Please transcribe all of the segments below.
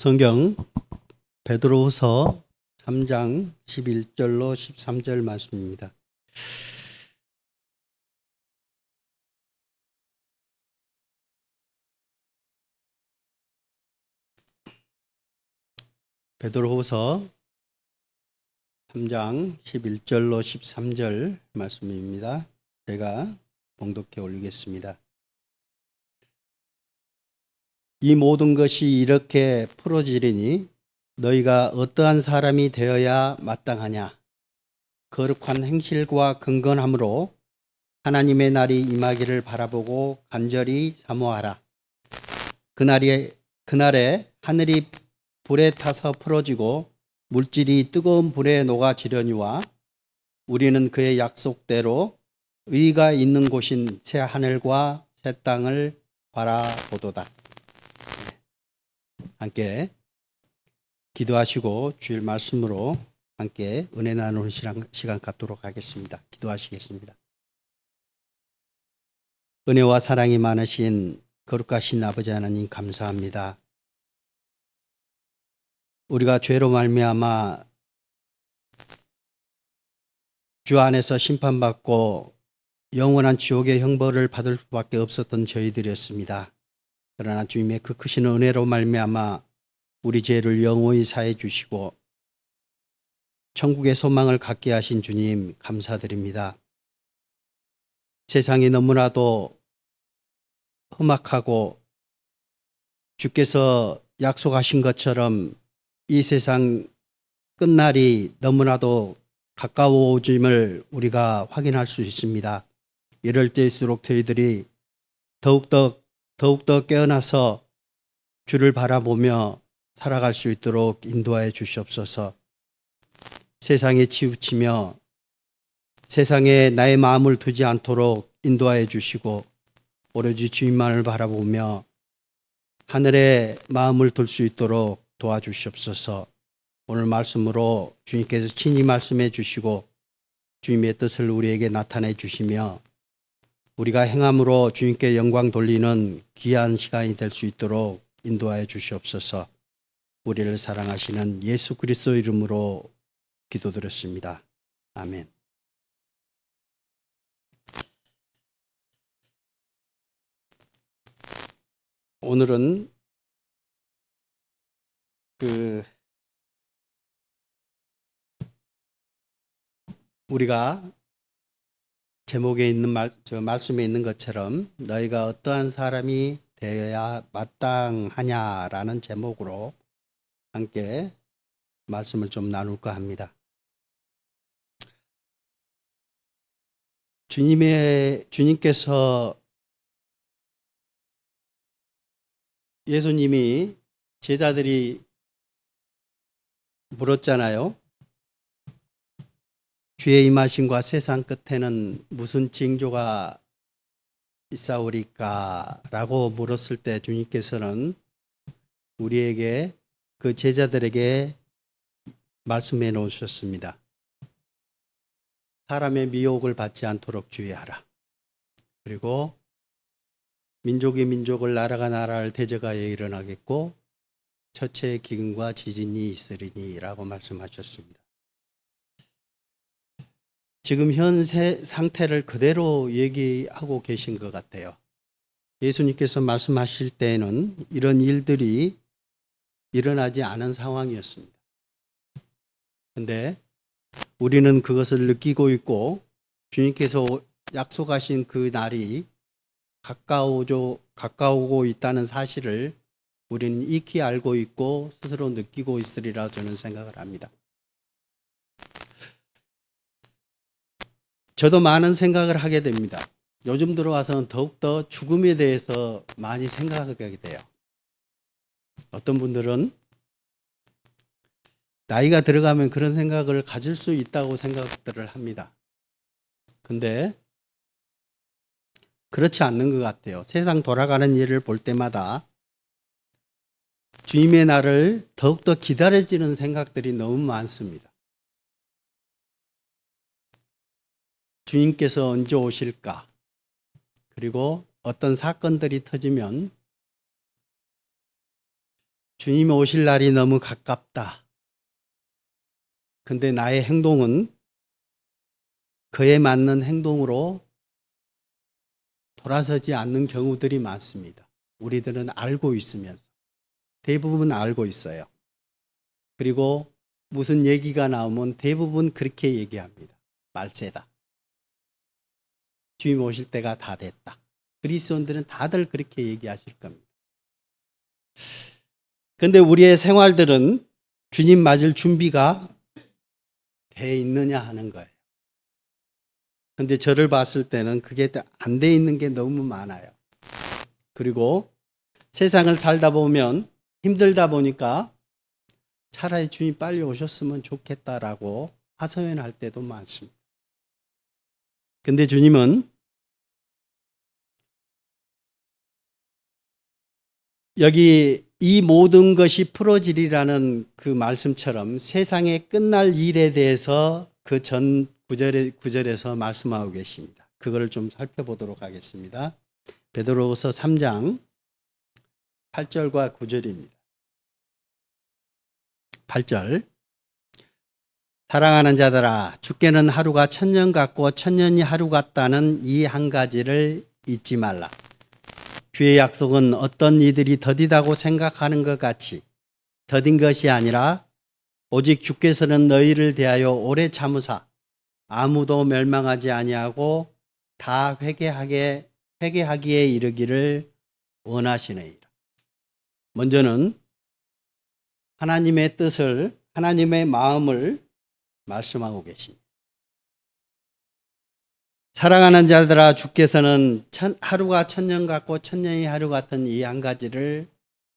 성경 베드로후서 3장 11절로 13절 말씀입니다. 베드로후서 3장 11절로 13절 말씀입니다. 제가 봉독해 올리겠습니다. 이 모든 것이 이렇게 풀어지리니 너희가 어떠한 사람이 되어야 마땅하냐? 거룩한 행실과 경건함으로 하나님의 날이 임하기를 바라보고 간절히 사모하라. 그날에 하늘이 불에 타서 풀어지고 물질이 뜨거운 불에 녹아지려니와 우리는 그의 약속대로 의가 있는 곳인 새 하늘과 새 땅을 바라보도다. 함께 기도하시고 주일 말씀으로 함께 은혜 나누는 시간 갖도록 하겠습니다. 기도하시겠습니다. 은혜와 사랑이 많으신 거룩하신 아버지 하나님 감사합니다. 우리가 죄로 말미암아 주 안에서 심판받고 영원한 지옥의 형벌을 받을 수밖에 없었던 저희들이었습니다. 그러나 주님의 그 크신 은혜로 말미암아 우리 죄를 영원히 사해 주시고 천국의 소망을 갖게 하신 주님 감사드립니다. 세상이 너무나도 험악하고 주께서 약속하신 것처럼 이 세상 끝날이 너무나도 가까워짐을 우리가 확인할 수 있습니다. 이럴 때일수록 저희들이 더욱더 깨어나서 주를 바라보며 살아갈 수 있도록 인도하여 주시옵소서. 세상에 치우치며 세상에 나의 마음을 두지 않도록 인도하여 주시고 오로지 주님만을 바라보며 하늘에 마음을 둘 수 있도록 도와주시옵소서. 오늘 말씀으로 주님께서 친히 말씀해 주시고 주님의 뜻을 우리에게 나타내 주시며 우리가 행함으로 주님께 영광 돌리는 귀한 시간이 될 수 있도록 인도하여 주시옵소서. 우리를 사랑하시는 예수 그리스도 이름으로 기도드렸습니다. 아멘. 오늘은 우리가 제목에 있는 말씀에 있는 것처럼 너희가 어떠한 사람이 되어야 마땅하냐라는 제목으로 함께 말씀을 좀 나눌까 합니다. 주님께서 예수님이 제자들이 물었잖아요. 주의 임하심과 세상 끝에는 무슨 징조가 있사오리까? 라고 물었을 때 주님께서는 우리에게 그 제자들에게 말씀해 놓으셨습니다. 사람의 미혹을 받지 않도록 주의하라. 그리고 민족이 민족을 나라가 나라를 대적하여 일어나겠고 처체의 기근과 지진이 있으리니 라고 말씀하셨습니다. 지금 현재 상태를 그대로 얘기하고 계신 것 같아요. 예수님께서 말씀하실 때에는 이런 일들이 일어나지 않은 상황이었습니다. 그런데 우리는 그것을 느끼고 있고 주님께서 약속하신 그 날이 가까우고 있다는 사실을 우리는 익히 알고 있고 스스로 느끼고 있으리라 저는 생각을 합니다. 저도 많은 생각을 하게 됩니다. 요즘 들어와서는 더욱더 죽음에 대해서 많이 생각하게 돼요. 어떤 분들은 나이가 들어가면 그런 생각을 가질 수 있다고 생각들을 합니다. 근데 그렇지 않는 것 같아요. 세상 돌아가는 일을 볼 때마다 주님의 날을 더욱더 기다려지는 생각들이 너무 많습니다. 주님께서 언제 오실까? 그리고 어떤 사건들이 터지면 주님이 오실 날이 너무 가깝다. 근데 나의 행동은 그에 맞는 행동으로 돌아서지 않는 경우들이 많습니다. 우리들은 알고 있으면서 대부분 알고 있어요. 그리고 무슨 얘기가 나오면 대부분 그렇게 얘기합니다. 말세다. 주님 오실 때가 다 됐다. 그리스도인들은 다들 그렇게 얘기하실 겁니다. 그런데 우리의 생활들은 주님 맞을 준비가 돼 있느냐 하는 거예요. 근데 저를 봤을 때는 그게 안 돼 있는 게 너무 많아요. 그리고 세상을 살다 보면 힘들다 보니까 차라리 주님 빨리 오셨으면 좋겠다라고 하소연할 때도 많습니다. 근데 주님은 여기 이 모든 것이 풀어지리라는 그 말씀처럼 세상에 끝날 일에 대해서 그 전 구절에서 말씀하고 계십니다. 그걸 좀 살펴보도록 하겠습니다. 베드로후서 3장 8절과 9절입니다. 8절 사랑하는 자들아 주께는 하루가 천년 같고 천년이 하루 같다는 이 한 가지를 잊지 말라. 주의 약속은 어떤 이들이 더디다고 생각하는 것 같이 더딘 것이 아니라 오직 주께서는 너희를 대하여 오래 참으사 아무도 멸망하지 아니하고 다 회개하기에 이르기를 원하시느니라. 먼저는 하나님의 뜻을 하나님의 마음을 말씀하고 계십니다. 사랑하는 자들아 주께서는 하루가 천년 같고 천년이 하루 같은 이 한 가지를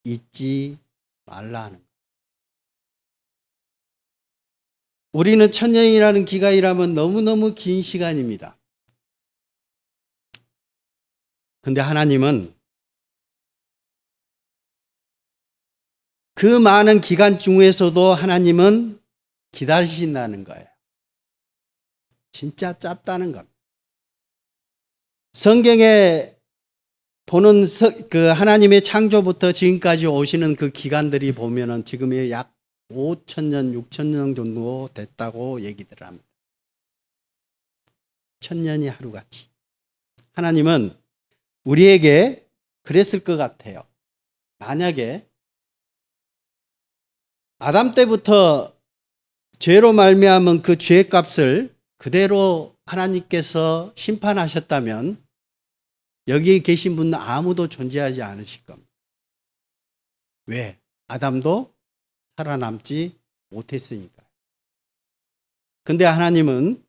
잊지 말라 하는 거예요. 우리는 천년이라는 기간이라면 너무너무 긴 시간입니다. 근데 하나님은 그 많은 기간 중에서도 하나님은 기다리신다는 거예요. 진짜 짧다는 겁니다. 성경에 보는 그 하나님의 창조부터 지금까지 오시는 그 기간들이 보면은 지금 약 5,000년, 6,000년 정도 됐다고 얘기들 합니다. 천년이 하루같이. 하나님은 우리에게 그랬을 것 같아요. 만약에 아담 때부터 죄로 말미암은 그 죄의 값을 그대로 하나님께서 심판하셨다면 여기 계신 분은 아무도 존재하지 않으실 겁니다. 왜? 아담도 살아남지 못했으니까. 근데 하나님은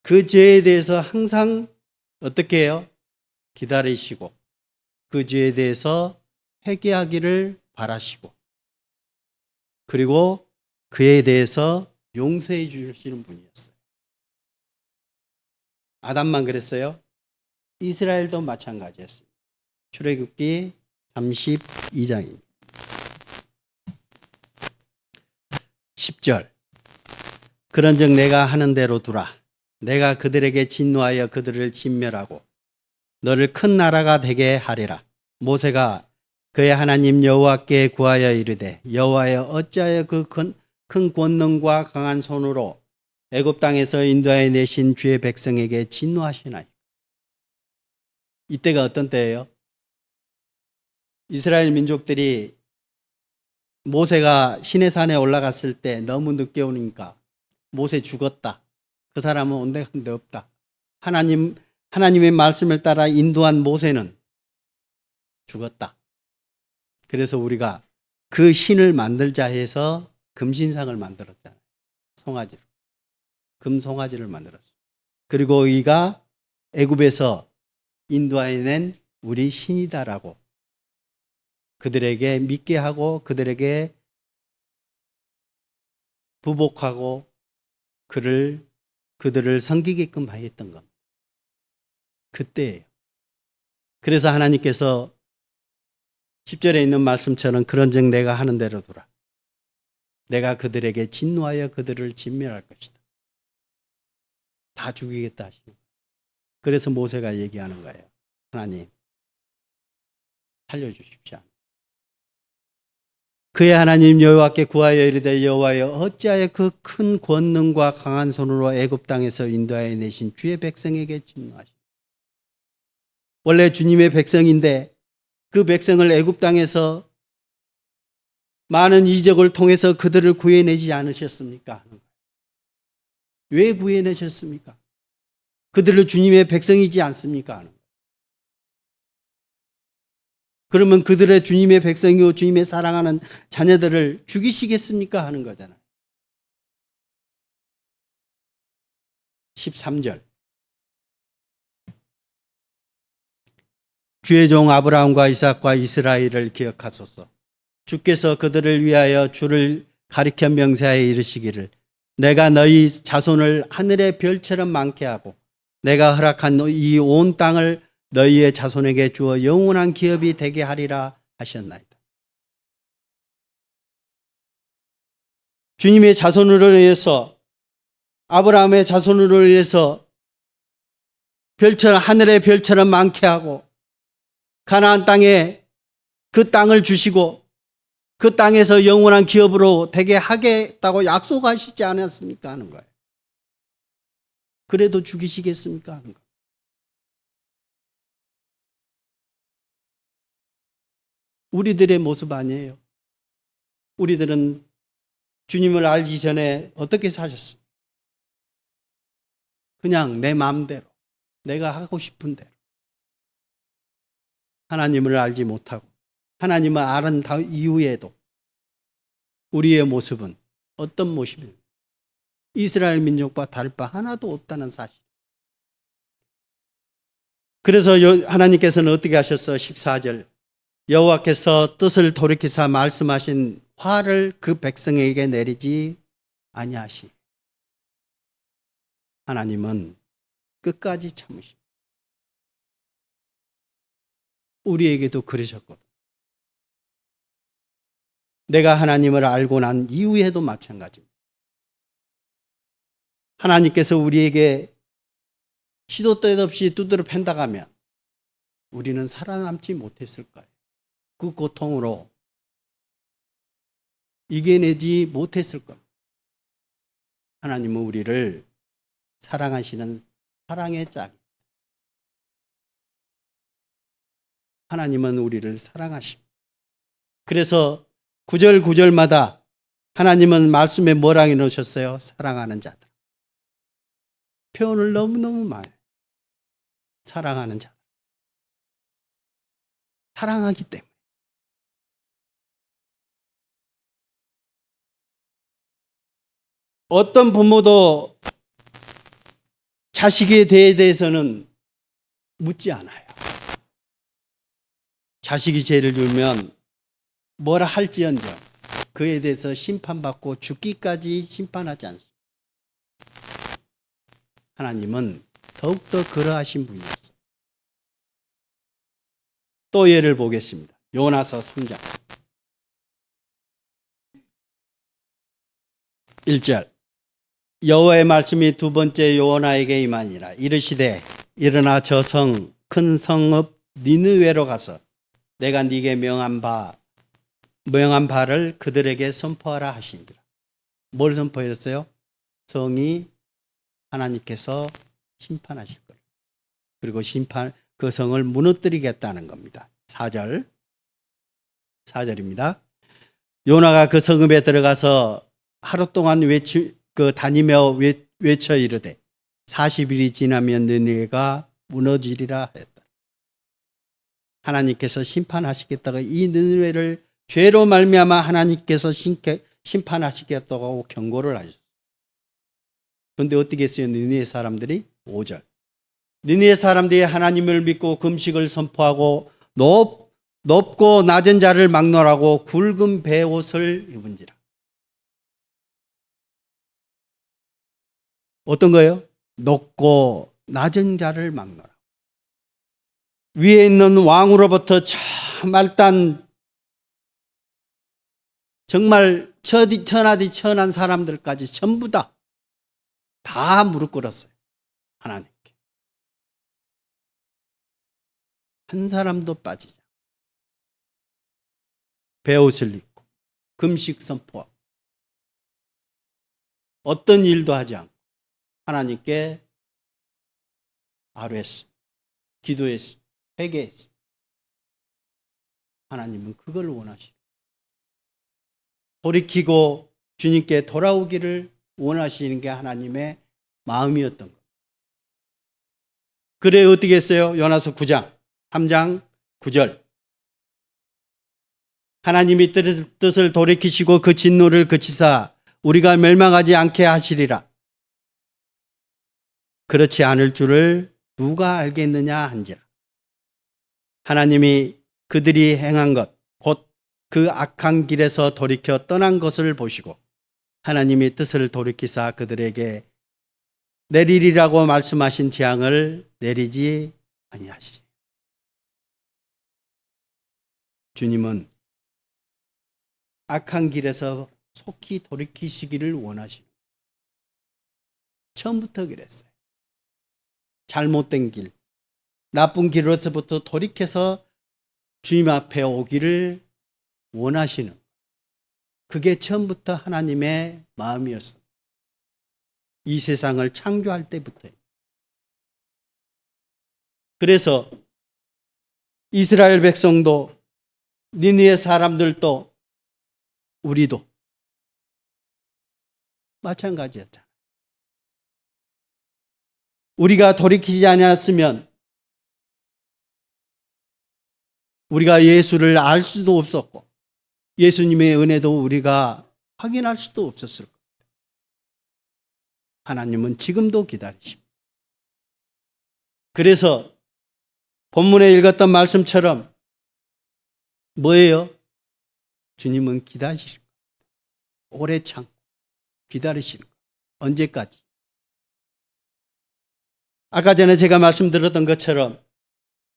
그 죄에 대해서 항상 어떻게 해요? 기다리시고 그 죄에 대해서 회개하기를 바라시고 그리고 그에 대해서 용서해 주시는 분이었어요. 아담만 그랬어요? 이스라엘도 마찬가지였습니다. 출애굽기 32장입니다. 10절 그런즉 내가 하는 대로 두라. 내가 그들에게 진노하여 그들을 진멸하고 너를 큰 나라가 되게 하리라. 모세가 그의 하나님 여호와께 구하여 이르되 여호와여 어찌하여 그 큰 권능과 강한 손으로 애굽 땅에서 인도하여 내신 주의 백성에게 진노하시나이까. 이때가 어떤 때예요? 이스라엘 민족들이 모세가 시내산에 올라갔을 때 너무 늦게 오니까 모세 죽었다. 그 사람은 온데간데 없다. 하나님의 말씀을 따라 인도한 모세는 죽었다. 그래서 우리가 그 신을 만들자 해서 금신상을 만들었잖아요. 송아지로. 금송아지를 만들었어요. 그리고 이가 애굽에서 인도해낸 우리 신이다라고 그들에게 믿게 하고 그들에게 부복하고 그들을 섬기게끔 하였던 겁니다. 그때예요. 그래서 하나님께서 10절에 있는 말씀처럼 그런즉 내가 하는 대로 두라. 내가 그들에게 진노하여 그들을 진멸할 것이다. 다 죽이겠다 하시는 거예요. 그래서 모세가 얘기하는 거예요. 하나님 살려주십시오. 그의 하나님 여호와께 구하여 이르되 여호와여 어찌하여 그 큰 권능과 강한 손으로 애굽 땅에서 인도하여 내신 주의 백성에게 진노하시오. 원래 주님의 백성인데 그 백성을 애굽 땅에서 많은 이적을 통해서 그들을 구해내지 않으셨습니까? 왜 구해내셨습니까? 그들을 주님의 백성이지 않습니까? 그러면 그들의 주님의 백성이고 주님의 사랑하는 자녀들을 죽이시겠습니까? 하는 거잖아요. 13절. 주의 종 아브라함과 이삭과 이스라엘을 기억하소서. 주께서 그들을 위하여 주를 가리켜 명세하여 이르시기를 내가 너희 자손을 하늘의 별처럼 많게 하고 내가 허락한 이 온 땅을 너희의 자손에게 주어 영원한 기업이 되게 하리라 하셨나이다. 주님의 자손으로 인해서 아브라함의 자손으로 인해서 별처럼 하늘의 별처럼 많게 하고 가나안 땅에 그 땅을 주시고 그 땅에서 영원한 기업으로 되게 하겠다고 약속하시지 않았습니까? 하는 거예요. 그래도 죽이시겠습니까? 하는 거예요. 우리들의 모습 아니에요. 우리들은 주님을 알기 전에 어떻게 사셨습니까? 그냥 내 마음대로, 내가 하고 싶은 대로. 하나님을 알지 못하고 하나님을 아는 이후에도 우리의 모습은 어떤 모습입니까? 이스라엘 민족과 다를 바 하나도 없다는 사실. 그래서 하나님께서는 어떻게 하셨어? 14절. 여호와께서 뜻을 돌이키사 말씀하신 화를 그 백성에게 내리지 아니하시니. 하나님은 끝까지 참으십니다. 우리에게도 그러셨거든. 내가 하나님을 알고 난 이후에도 마찬가지입니다. 하나님께서 우리에게 시도 때도 없이 두드려 팬다가면 우리는 살아남지 못했을 거예요. 그 고통으로 이겨내지 못했을 겁니다. 하나님은 우리를 사랑하시는 사랑의 짝. 하나님은 우리를 사랑하십니다. 그래서 구절 구절마다 하나님은 말씀에 뭐라 해놓으셨어요? 사랑하는 자들. 표현을 너무너무 많이 해요. 사랑하는 자들. 사랑하기 때문에. 어떤 부모도 자식에 대해서는 묻지 않아요. 자식이 죄를 지으면 뭐라 할지언정 그에 대해서 심판받고 죽기까지 심판하지 않습니다. 하나님은 더욱더 그러하신 분이었어요. 또 예를 보겠습니다. 요나서 3장 1절. 여호와의 말씀이 두 번째 요나에게 임하니라. 이르시되 일어나 저 성 큰 성읍 니느웨로 가서 내가 네게 명한 바를 그들에게 선포하라 하시니라. 뭘 선포했어요? 성이 하나님께서 심판하실 거예요. 그리고 그 성을 무너뜨리겠다는 겁니다. 4절입니다. 요나가 그 성읍에 들어가서 하루 동안 다니며 외쳐 이르되 40일이 지나면 느느웨가 무너지리라 했다. 하나님께서 심판하시겠다고 이 느느웨를 죄로 말미암아 하나님께서 심판하시겠다고 경고를 하셨어요. 그런데 어떻게 했어요? 느느웨 사람들이 5절. 느느웨 사람들이 하나님을 믿고 금식을 선포하고 높고 낮은 자를 막론하고 굵은 베옷을 입은지라. 어떤 거예요? 높고 낮은 자를 막론하고 위에 있는 왕으로부터 정말 천하디 천한 사람들까지 전부 다 무릎 꿇었어요. 하나님께. 한 사람도 빠지지 않고 베옷을 입고 금식 선포, 어떤 일도 하지 않고 하나님께 아뢰었어, 기도했어, 회개했어. 하나님은 그걸 원하시고 돌이키고 주님께 돌아오기를 원하시는 게 하나님의 마음이었던 것. 그래 어떻게 했어요? 요나서 9장 3장 9절. 하나님이 뜻을 돌이키시고 그 진노를 그치사 우리가 멸망하지 않게 하시리라. 그렇지 않을 줄을 누가 알겠느냐 한지라. 하나님이 그들이 행한 것, 곧 그 악한 길에서 돌이켜 떠난 것을 보시고 하나님이 뜻을 돌이키사 그들에게 내리리라고 말씀하신 재앙을 내리지 아니하시니. 주님은 악한 길에서 속히 돌이키시기를 원하시고 처음부터 그랬어요. 잘못된 길, 나쁜 길로서부터 돌이켜서 주님 앞에 오기를 원하시는, 그게 처음부터 하나님의 마음이었어요. 이 세상을 창조할 때부터. 그래서 이스라엘 백성도, 니느웨 사람들도, 우리도 마찬가지였잖아요. 우리가 돌이키지 않았으면 우리가 예수를 알 수도 없었고 예수님의 은혜도 우리가 확인할 수도 없었을 겁니다. 하나님은 지금도 기다리십니다. 그래서 본문에 읽었던 말씀처럼 뭐예요? 주님은 기다리실 겁니다. 오래 참고 기다리시는 겁니다. 언제까지? 아까 전에 제가 말씀드렸던 것처럼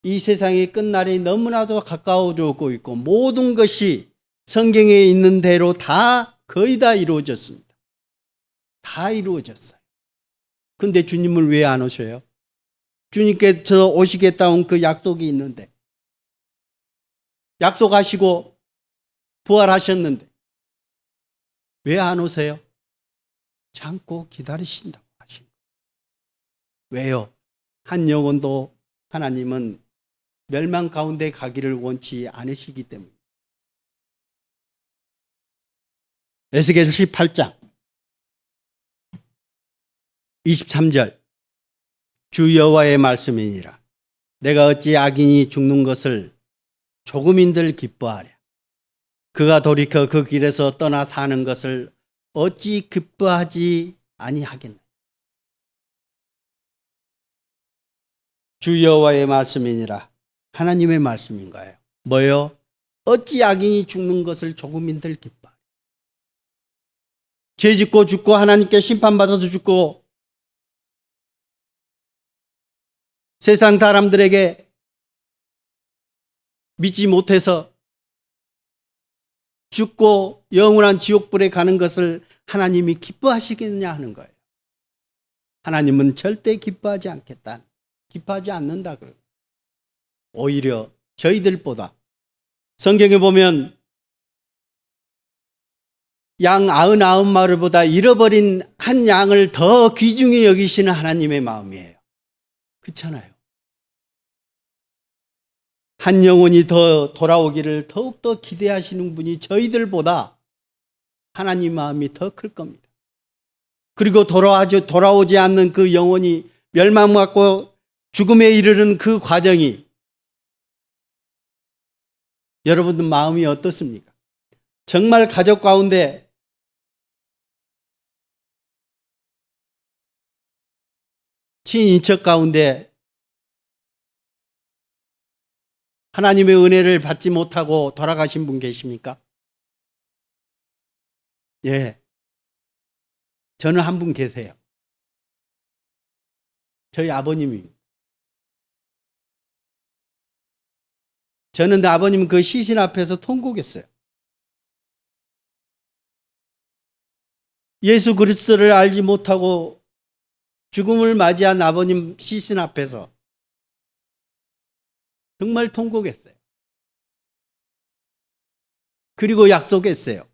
이 세상의 끝날이 너무나도 가까워져 오고 있고 모든 것이 성경에 있는 대로 다 거의 다 이루어졌습니다. 다 이루어졌어요. 근데 주님은 왜 안 오셔요? 주님께서 오시겠다는 그 약속이 있는데, 약속하시고 부활하셨는데 왜 안 오세요? 참고 기다리신다고 하신 거예요. 왜요? 한 영혼도 하나님은 멸망 가운데 가기를 원치 않으시기 때문에. 에스겔서 18장 23절. 주 여호와의 말씀이니라. 내가 어찌 악인이 죽는 것을 조금인들 기뻐하랴. 그가 돌이켜 그 길에서 떠나 사는 것을 어찌 기뻐하지 아니하겠나. 주 여호와의 말씀이니라. 하나님의 말씀인가요? 뭐요? 어찌 악인이 죽는 것을 조금인들 기뻐하랴. 죄 짓고 죽고 하나님께 심판받아서 죽고 세상 사람들에게 믿지 못해서 죽고 영원한 지옥불에 가는 것을 하나님이 기뻐하시겠냐 하는 거예요. 하나님은 절대 기뻐하지 않겠다. 기뻐하지 않는다. 오히려 저희들보다 성경에 보면 양 99마리보다 잃어버린 한 양을 더 귀중히 여기시는 하나님의 마음이에요. 그렇잖아요. 한 영혼이 더 돌아오기를 더욱더 기대하시는 분이 저희들보다 하나님 마음이 더 클 겁니다. 그리고 돌아오지 않는 그 영혼이 멸망받고 죽음에 이르는 그 과정이 여러분들 마음이 어떻습니까? 정말 가족 가운데 친인척 가운데 하나님의 은혜를 받지 못하고 돌아가신 분 계십니까? 예. 저는 한 분 계세요. 저희 아버님입니다. 저는 아버님 그 시신 앞에서 통곡했어요. 예수 그리스도를 알지 못하고 죽음을 맞이한 아버님 시신 앞에서 정말 통곡했어요. 그리고 약속했어요.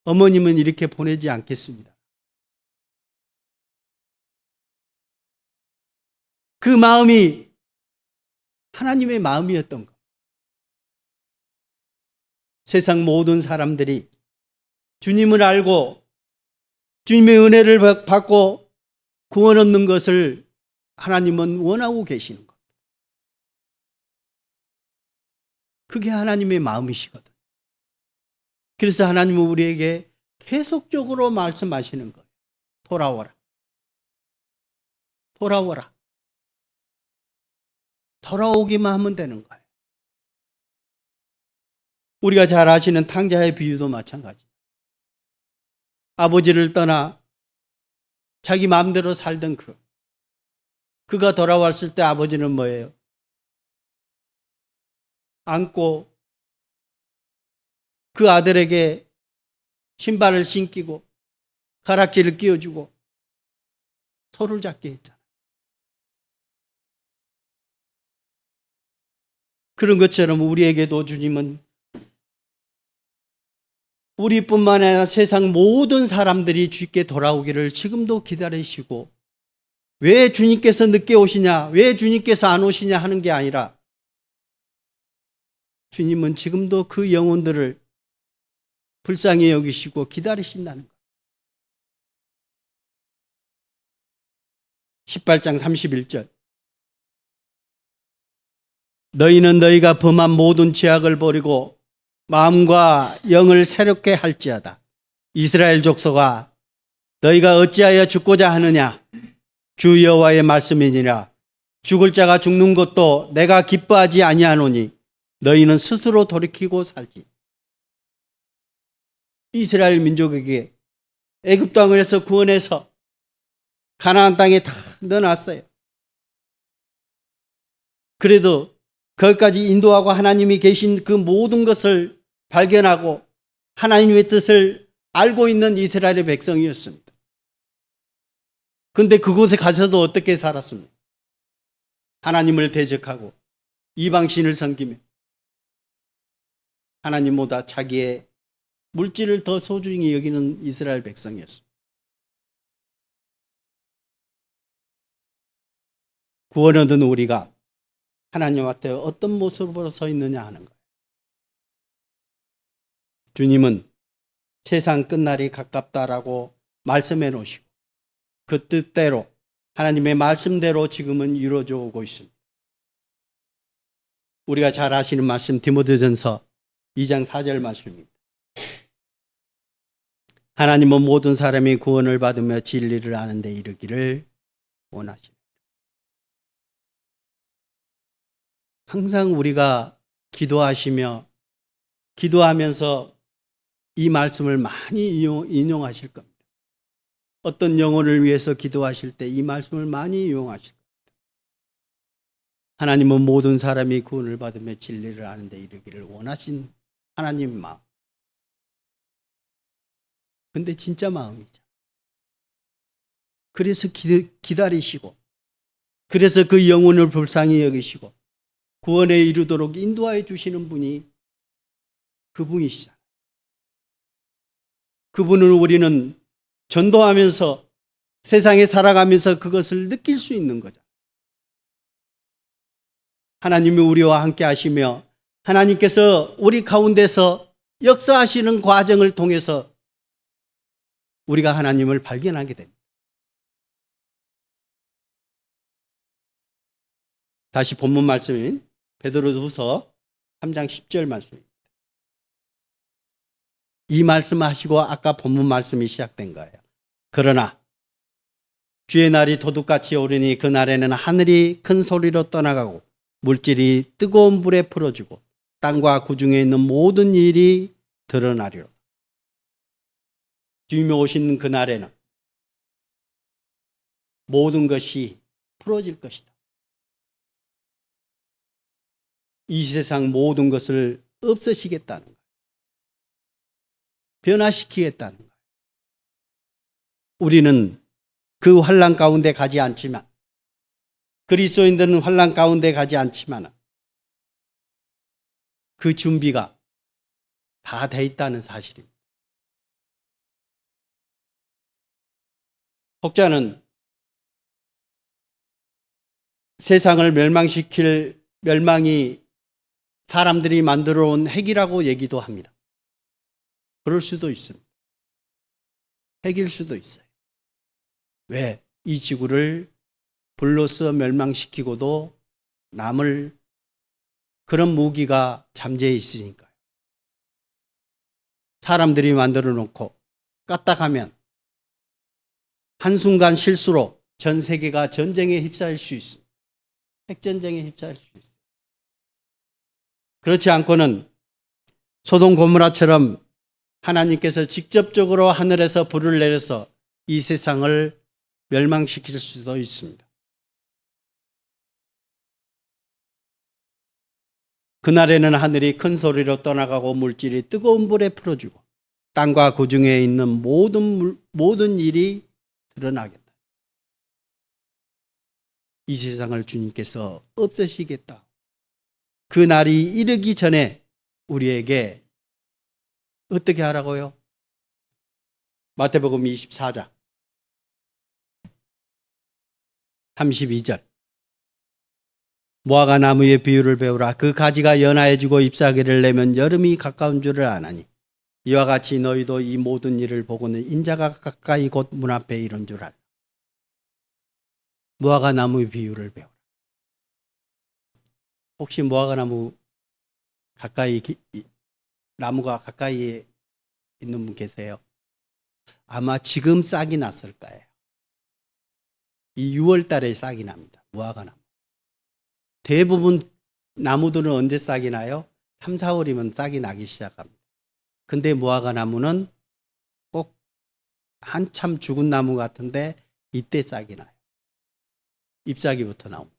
어머님은 이렇게 보내지 않겠습니다. 그 마음이 하나님의 마음이었던 것. 세상 모든 사람들이 주님을 알고 주님의 은혜를 받고 구원 얻는 것을 하나님은 원하고 계시는 것. 그게 하나님의 마음이시거든. 그래서 하나님은 우리에게 계속적으로 말씀하시는 거예요. 돌아오라. 돌아오라. 돌아오기만 하면 되는 거예요. 우리가 잘 아시는 탕자의 비유도 마찬가지. 아버지를 떠나 자기 마음대로 살던 그가 돌아왔을 때 아버지는 뭐예요? 안고 그 아들에게 신발을 신기고 가락지를 끼워주고 손을 잡게 했잖아요. 그런 것처럼 우리에게도 주님은 우리뿐만 아니라 세상 모든 사람들이 주께 돌아오기를 지금도 기다리시고, 왜 주님께서 늦게 오시냐, 왜 주님께서 안 오시냐 하는 게 아니라 주님은 지금도 그 영혼들을 불쌍히 여기시고 기다리신다는 것. 18장 31절. 너희는 너희가 범한 모든 죄악을 버리고 마음과 영을 새롭게 할지어다. 이스라엘 족속아, 너희가 어찌하여 죽고자 하느냐? 주 여호와의 말씀이니라. 죽을 자가 죽는 것도 내가 기뻐하지 아니하노니 너희는 스스로 돌이키고 살지. 이스라엘 민족에게 애굽 땅에서 구원해서 가나안 땅에 다 넣어놨어요. 그래도 거기까지 인도하고 하나님이 계신 그 모든 것을 발견하고 하나님의 뜻을 알고 있는 이스라엘의 백성이었습니다. 그런데 그곳에 가서도 어떻게 살았습니까? 하나님을 대적하고 이방신을 섬기며 하나님보다 자기의 물질을 더 소중히 여기는 이스라엘 백성이었습니다. 구원 얻은 우리가 하나님 앞에 어떤 모습으로 서 있느냐 하는 거예요. 주님은 세상 끝날이 가깝다라고 말씀해 놓으시고 그 뜻대로 하나님의 말씀대로 지금은 이루어져 오고 있습니다. 우리가 잘 아시는 말씀 디모데전서 2장 4절 말씀입니다. 하나님은 모든 사람이 구원을 받으며 진리를 아는 데 이르기를 원하십니다. 항상 우리가 기도하면서 이 말씀을 많이 인용하실 겁니다. 어떤 영혼을 위해서 기도하실 때 이 말씀을 많이 이용하실 겁니다. 하나님은 모든 사람이 구원을 받으며 진리를 아는 데 이르기를 원하신 하나님 마음. 근데 진짜 마음이죠. 그래서 기다리시고, 그래서 그 영혼을 불쌍히 여기시고 구원에 이르도록 인도하여 주시는 분이 그분이시잖아요. 그분을 우리는 전도하면서 세상에 살아가면서 그것을 느낄 수 있는 거죠. 하나님이 우리와 함께 하시며 하나님께서 우리 가운데서 역사하시는 과정을 통해서 우리가 하나님을 발견하게 됩니다. 다시 본문 말씀인 베드로후서 3장 10절 말씀입니다. 이 말씀하시고 아까 본문 말씀이 시작된 거예요. 그러나 주의 날이 도둑같이 오르니 그 날에는 하늘이 큰 소리로 떠나가고 물질이 뜨거운 불에 풀어지고 땅과 그 중에 있는 모든 일이 드러나리로. 주님이 오신 그 날에는 모든 것이 풀어질 것이다. 이 세상 모든 것을 없애시겠다는 거예요. 변화시키겠다는 거예요. 우리는 그 환난 가운데 가지 않지만, 그리스도인들은 환난 가운데 가지 않지만 그 준비가 다 돼 있다는 사실입니다. 혹자는 세상을 멸망이 사람들이 만들어 온 핵이라고 얘기도 합니다. 그럴 수도 있습니다. 핵일 수도 있어요. 왜? 이 지구를 불로써 멸망시키고도 남을 그런 무기가 잠재해 있으니까요. 사람들이 만들어 놓고 까딱하면 한순간 실수로 전 세계가 전쟁에 휩싸일 수 있습니다. 핵전쟁에 휩싸일 수 있어요. 그렇지 않고는 소돔 고모라처럼 하나님께서 직접적으로 하늘에서 불을 내려서 이 세상을 멸망시킬 수도 있습니다. 그날에는 하늘이 큰 소리로 떠나가고 물질이 뜨거운 불에 풀어지고 땅과 그 중에 있는 모든 일이 드러나겠다. 이 세상을 주님께서 없애시겠다. 그 날이 이르기 전에 우리에게 어떻게 하라고요? 마태복음 24장 32절. 무화과 나무의 비유를 배우라. 그 가지가 연하해지고 잎사귀를 내면 여름이 가까운 줄을 아나니 이와 같이 너희도 이 모든 일을 보고는 인자가 가까이 곧 문 앞에 이른 줄 알라. 무화과 나무의 비유를 배우라. 혹시 무화과 나무가 가까이에 있는 분 계세요? 아마 지금 싹이 났을 거예요. 이 6월 달에 싹이 납니다. 무화과 나무. 대부분 나무들은 언제 싹이 나요? 3, 4월이면 싹이 나기 시작합니다. 근데 무화과 나무는 꼭 한참 죽은 나무 같은데 이때 싹이 나요. 잎사귀부터 나옵니다.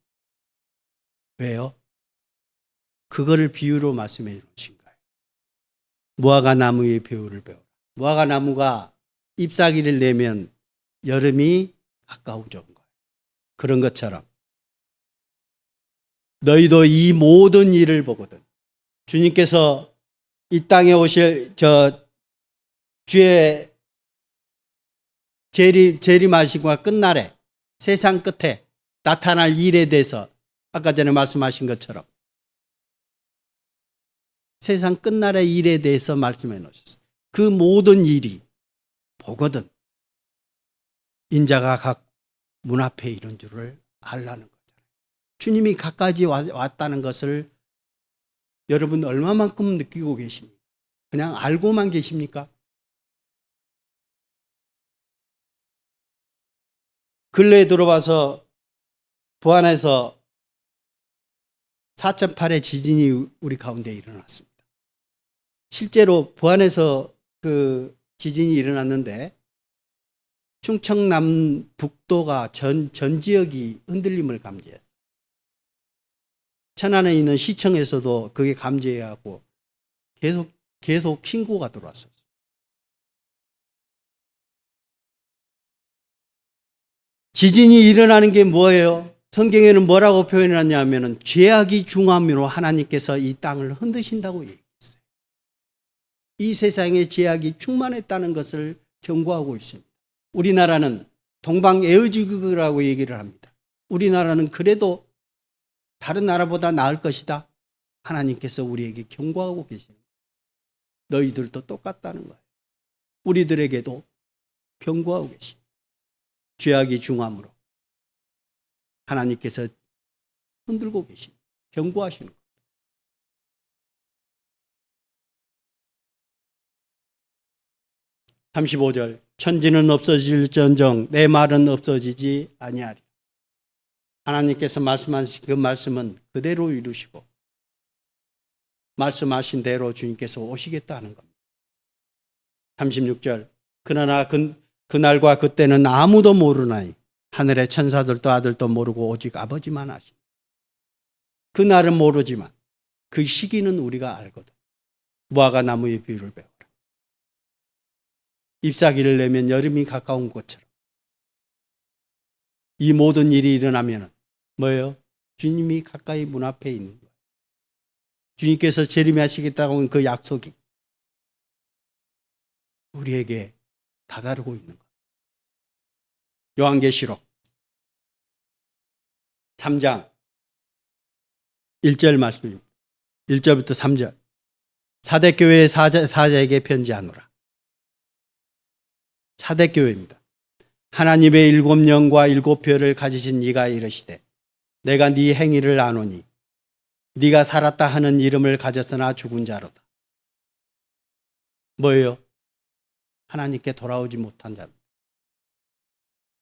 왜요? 그거를 비유로 말씀해 주신 거예요. 무화과 나무의 비유를 배우라. 무화과 나무가 잎사귀를 내면 여름이 가까워져 온 거예요. 그런 것처럼 너희도 이 모든 일을 보거든. 주님께서 이 땅에 오실 주의 재림하시고 끝날에 세상 끝에 나타날 일에 대해서 아까 전에 말씀하신 것처럼 세상 끝날의 일에 대해서 말씀해 놓으셨어요. 그 모든 일이 보거든 인자가 각 문 앞에 이른 줄을 알라는 거예요. 주님이 가까이 왔다는 것을 여러분 얼마만큼 느끼고 계십니까? 그냥 알고만 계십니까? 근래에 들어와서 부안에서 4.8의 지진이 우리 가운데 일어났습니다. 실제로 부안에서 그 지진이 일어났는데 충청 남북도가 전 지역이 흔들림을 감지했어요. 천안에 있는 시청에서도 그게 감지해하고 계속 신고가 들어왔어요. 지진이 일어나는 게 뭐예요? 성경에는 뭐라고 표현하냐면은 죄악이 중함으로 하나님께서 이 땅을 흔드신다고 얘기했어요. 이 세상에 죄악이 충만했다는 것을 경고하고 있습니다. 우리나라는 동방에어지국이라고 얘기를 합니다. 우리나라는 그래도 다른 나라보다 나을 것이다. 하나님께서 우리에게 경고하고 계십니다. 너희들도 똑같다는 거예요. 우리들에게도 경고하고 계십니다. 죄악이 중함으로 하나님께서 흔들고 계십니다. 경고하시는 겁니다. (35절) 천지는 없어질전정 내 말은 없어지지 아니하리. 하나님께서 말씀하신 그 말씀은 그대로 이루시고 말씀하신 대로 주님께서 오시겠다는 겁니다. (36절) 그러나 그날과 그때는 아무도 모르나니 하늘의 천사들도 아들도 모르고 오직 아버지만 아시니. 그날은 모르지만 그 시기는 우리가 알거든. 무화과 나무의 비유를 배우라. 잎사귀를 내면 여름이 가까운 것처럼 이 모든 일이 일어나면 뭐예요? 주님이 가까이 문 앞에 있는 거예요. 주님께서 재림하시겠다고 한 그 약속이 우리에게 다다르고 있는 거예요. 요한계시록 3장 1절 말씀입니다. 1절부터 3절. 사대교회의 사자에게 편지하노라. 사대교회입니다. 하나님의 7영과 7표를 가지신 이가 이르시되 내가 네 행위를 아노니 네가 살았다 하는 이름을 가졌으나 죽은 자로다. 뭐예요? 하나님께 돌아오지 못한 자.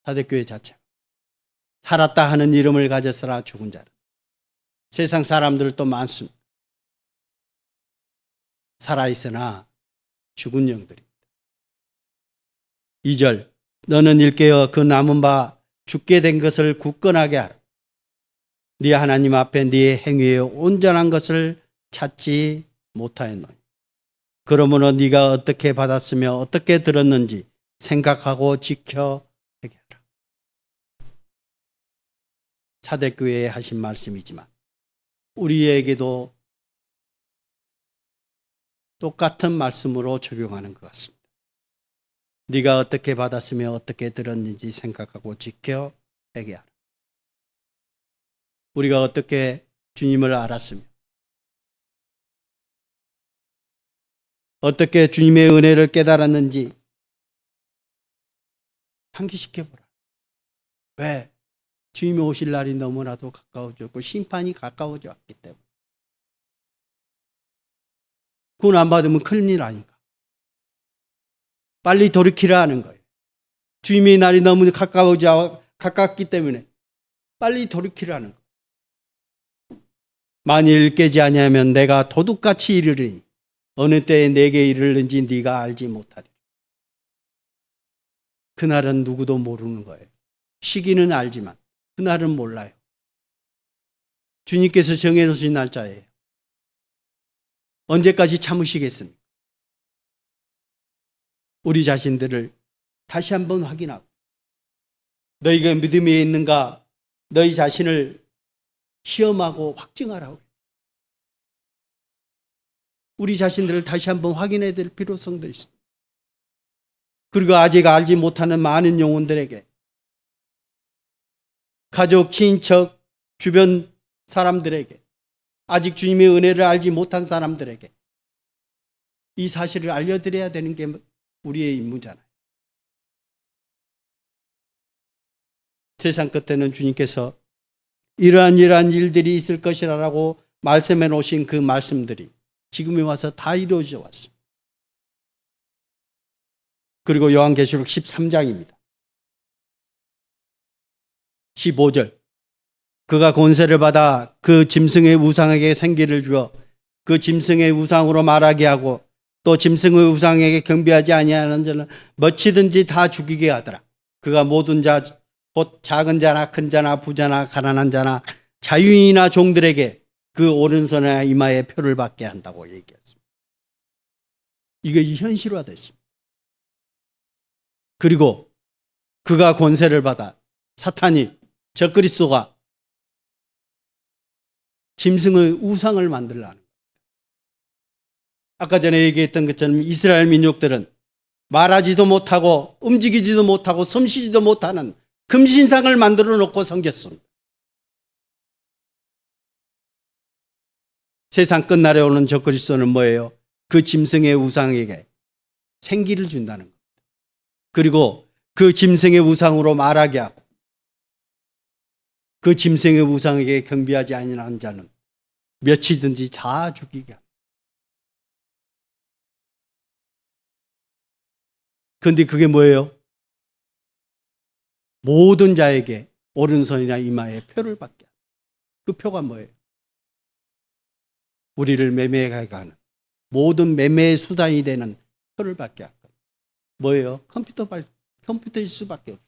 사대교회 자체. 살았다 하는 이름을 가졌으나 죽은 자로다. 세상 사람들도 많습니다. 살아있으나 죽은 영들입니다. 2절. 너는 일깨어 그 남은 바 죽게 된 것을 굳건하게 하라. 네 하나님 앞에 네 행위의 온전한 것을 찾지 못하였노니. 그러므로 네가 어떻게 받았으며 어떻게 들었는지 생각하고 지켜 회개하라. 사대교회에 하신 말씀이지만 우리에게도 똑같은 말씀으로 적용하는 것 같습니다. 네가 어떻게 받았으며 어떻게 들었는지 생각하고 지켜 회개하라. 우리가 어떻게 주님을 알았으며 어떻게 주님의 은혜를 깨달았는지 상기시켜보라. 왜? 주님이 오실 날이 너무나도 가까워졌고 심판이 가까워져 왔기 때문에. 구원 안 받으면 큰일 아닌가. 빨리 돌이키라 하는 거예요. 주님의 날이 너무 가깝기 때문에 빨리 돌이키라 하는 거예요. 만일 깨지 아니하면 내가 도둑같이 이르리니 어느 때에 내게 이르는지 네가 알지 못하리라. 그날은 누구도 모르는 거예요. 시기는 알지만 그날은 몰라요. 주님께서 정해놓으신 날짜예요. 언제까지 참으시겠습니까? 우리 자신들을 다시 한번 확인하고 너희가 믿음에 있는가 너희 자신을 시험하고 확증하라고. 우리 자신들을 다시 한번 확인해야 될 필요성도 있습니다. 그리고 아직 알지 못하는 많은 영혼들에게 가족, 친척, 주변 사람들에게 아직 주님의 은혜를 알지 못한 사람들에게 이 사실을 알려드려야 되는 게 우리의 임무잖아요. 세상 끝에는 주님께서 이러한 일들이 있을 것이라고 말씀해 놓으신 그 말씀들이 지금에 와서 다 이루어져 왔습니다. 그리고 요한계시록 13장입니다. 15절. 그가 권세를 받아 그 짐승의 우상에게 생기를 주어 그 짐승의 우상으로 말하게 하고 또 짐승의 우상에게 경배하지 아니하는 자는 뭐치든지 다 죽이게 하더라. 그가 모든 자, 곧 작은 자나 큰 자나 부자나 가난한 자나 자유인이나 종들에게 그 오른손에 이마에 표를 받게 한다고 얘기했습니다. 이게 현실화됐습니다. 그리고 그가 권세를 받아 사탄이 적그리스도가 짐승의 우상을 만들라는 겁니다. 아까 전에 얘기했던 것처럼 이스라엘 민족들은 말하지도 못하고 움직이지도 못하고 숨쉬지도 못하는 금신상을 만들어 놓고 섬겼습니다. 세상 끝날에 오는 적그리스도는 뭐예요? 그 짐승의 우상에게 생기를 준다는 겁니다. 그리고 그 짐승의 우상으로 말하게 하고 그 짐승의 우상에게 경배하지 아니하는 자는 몇이든지 다 죽이게 합니다. 그런데 그게 뭐예요? 모든 자에게 오른손이나 이마에 표를 받게 합니다. 그 표가 뭐예요? 우리를 매매하게 하는 모든 매매의 수단이 되는 표를 받게 할 겁니다. 뭐예요? 컴퓨터일 수밖에 없어요.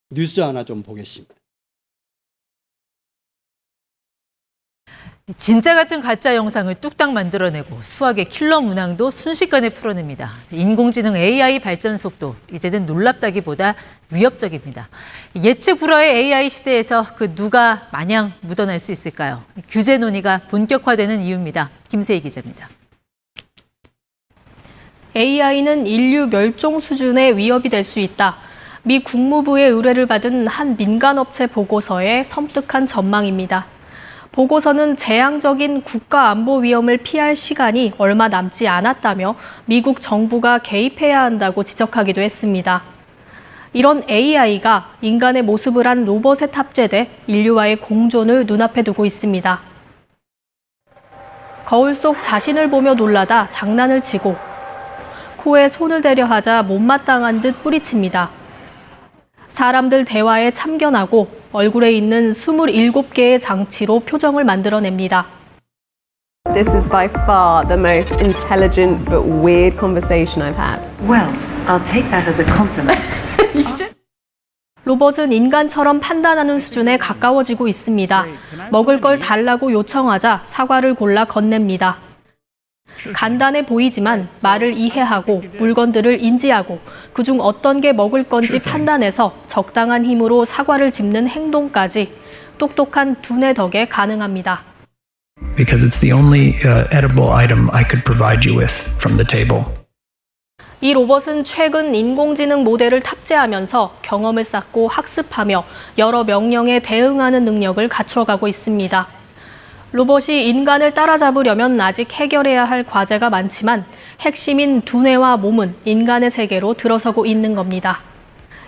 뉴스 하나 좀 보겠습니다. 진짜 같은 가짜 영상을 뚝딱 만들어내고 수학의 킬러 문항도 순식간에 풀어냅니다. 인공지능 AI 발전 속도 이제는 놀랍다기보다 위협적입니다. 예측 불허의 AI 시대에서 그 누가 마냥 묻어날 수 있을까요? 규제 논의가 본격화되는 이유입니다. 김세희 기자입니다. AI는 인류 멸종 수준의 위협이 될 수 있다. 미 국무부의 의뢰를 받은 한 민간업체 보고서의 섬뜩한 전망입니다. 보고서는 재앙적인 국가 안보 위험을 피할 시간이 얼마 남지 않았다며 미국 정부가 개입해야 한다고 지적하기도 했습니다. 이런 AI가 인간의 모습을 한 로봇에 탑재돼 인류와의 공존을 눈앞에 두고 있습니다. 거울 속 자신을 보며 놀라다 장난을 치고 코에 손을 대려 하자 못마땅한 듯 뿌리칩니다. 사람들 대화에 참견하고 얼굴에 있는 27개의 장치로 표정을 만들어냅니다. This is by far the most intelligent but weird conversation I've had. Well, I'll take that as a compliment. 로봇은 인간처럼 판단하는 수준에 가까워지고 있습니다. 먹을 걸 달라고 요청하자 사과를 골라 건넵니다. 간단해 보이지만 말을 이해하고 물건들을 인지하고 그중 어떤 게 먹을 건지 판단해서 적당한 힘으로 사과를 짚는 행동까지 똑똑한 두뇌 덕에 가능합니다. Because it's the only edible item I could provide you with from the table. 이 로봇은 최근 인공지능 모델을 탑재하면서 경험을 쌓고 학습하며 여러 명령에 대응하는 능력을 갖춰가고 있습니다. 로봇이 인간을 따라잡으려면 아직 해결해야 할 과제가 많지만 핵심인 두뇌와 몸은 인간의 세계로 들어서고 있는 겁니다.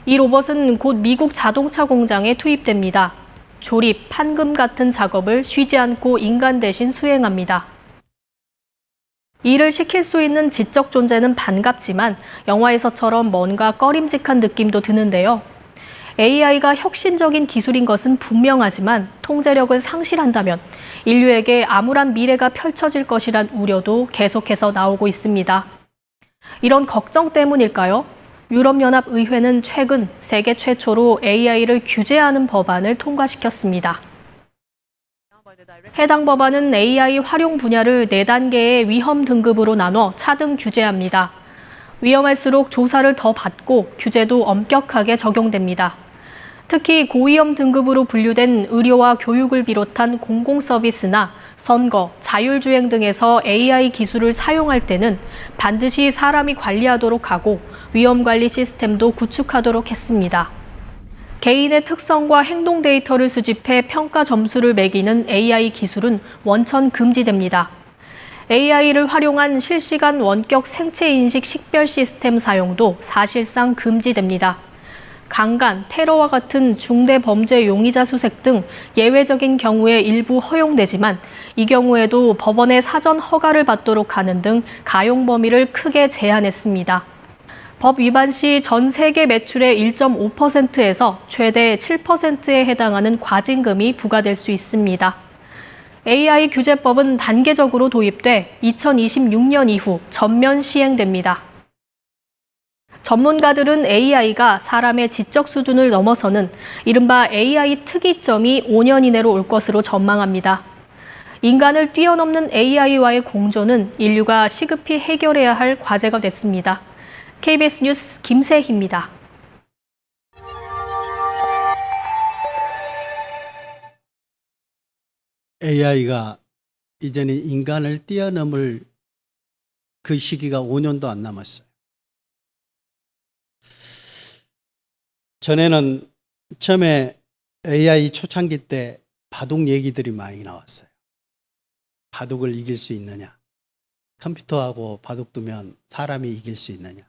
이 로봇은 곧 미국 자동차 공장에 투입됩니다. 조립, 판금 같은 작업을 쉬지 않고 인간 대신 수행합니다. 일을 시킬 수 있는 지적 존재는 반갑지만 영화에서처럼 뭔가 꺼림직한 느낌도 드는데요. AI가 혁신적인 기술인 것은 분명하지만 통제력을 상실한다면 인류에게 암울한 미래가 펼쳐질 것이란 우려도 계속해서 나오고 있습니다. 이런 걱정 때문일까요? 유럽연합의회는 최근 세계 최초로 AI를 규제하는 법안을 통과시켰습니다. 해당 법안은 AI 활용 분야를 4단계의 위험 등급으로 나눠 차등 규제합니다. 위험할수록 조사를 더 받고 규제도 엄격하게 적용됩니다. 특히 고위험 등급으로 분류된 의료와 교육을 비롯한 공공서비스나 선거, 자율주행 등에서 AI 기술을 사용할 때는 반드시 사람이 관리하도록 하고 위험관리 시스템도 구축하도록 했습니다. 개인의 특성과 행동 데이터를 수집해 평가 점수를 매기는 AI 기술은 원천 금지됩니다. AI를 활용한 실시간 원격 생체 인식 식별 시스템 사용도 사실상 금지됩니다. 강간, 테러와 같은 중대 범죄 용의자 수색 등 예외적인 경우에 일부 허용되지만 이 경우에도 법원의 사전 허가를 받도록 하는 등 가용 범위를 크게 제한했습니다. 법 위반 시 전 세계 매출의 1.5%에서 최대 7%에 해당하는 과징금이 부과될 수 있습니다. AI 규제법은 단계적으로 도입돼 2026년 이후 전면 시행됩니다. 전문가들은 AI가 사람의 지적 수준을 넘어서는 이른바 AI 특이점이 5년 이내로 올 것으로 전망합니다. 인간을 뛰어넘는 AI와의 공존은 인류가 시급히 해결해야 할 과제가 됐습니다. KBS 뉴스 김세희입니다. AI가 이제는 인간을 뛰어넘을 그 시기가 5년도 안 남았어요. 전에는 처음에 AI 초창기 때 바둑 얘기들이 많이 나왔어요. 바둑을 이길 수 있느냐? 컴퓨터하고 바둑 두면 사람이 이길 수 있느냐?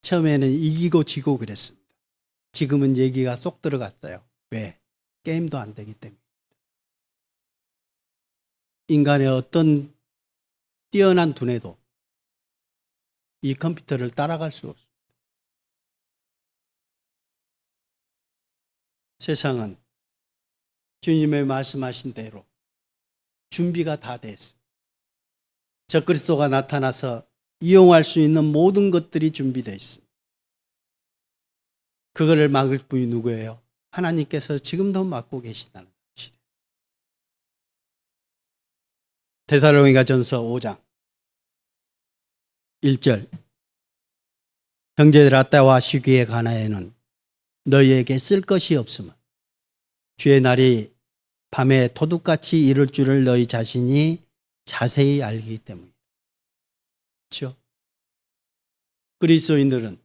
처음에는 이기고 지고 그랬습니다. 지금은 얘기가 쏙 들어갔어요. 왜? 게임도 안 되기 때문에. 인간의 어떤 뛰어난 두뇌도 이 컴퓨터를 따라갈 수 없습니다. 세상은 주님의 말씀하신 대로 준비가 다 됐습니다. 적그리스도가 나타나서 이용할 수 있는 모든 것들이 준비되어 있습니다. 그거를 막을 분이 누구예요? 하나님께서 지금도 막고 계신다는 것이에요. 데살로니가전서 5장 1절 형제들아 때와 시기에 관하여는 너희에게 쓸 것이 없음은 주의 날이 밤에 도둑같이 이를 줄을 너희 자신이 자세히 알기 때문이다. 그렇죠? 그리스도인들은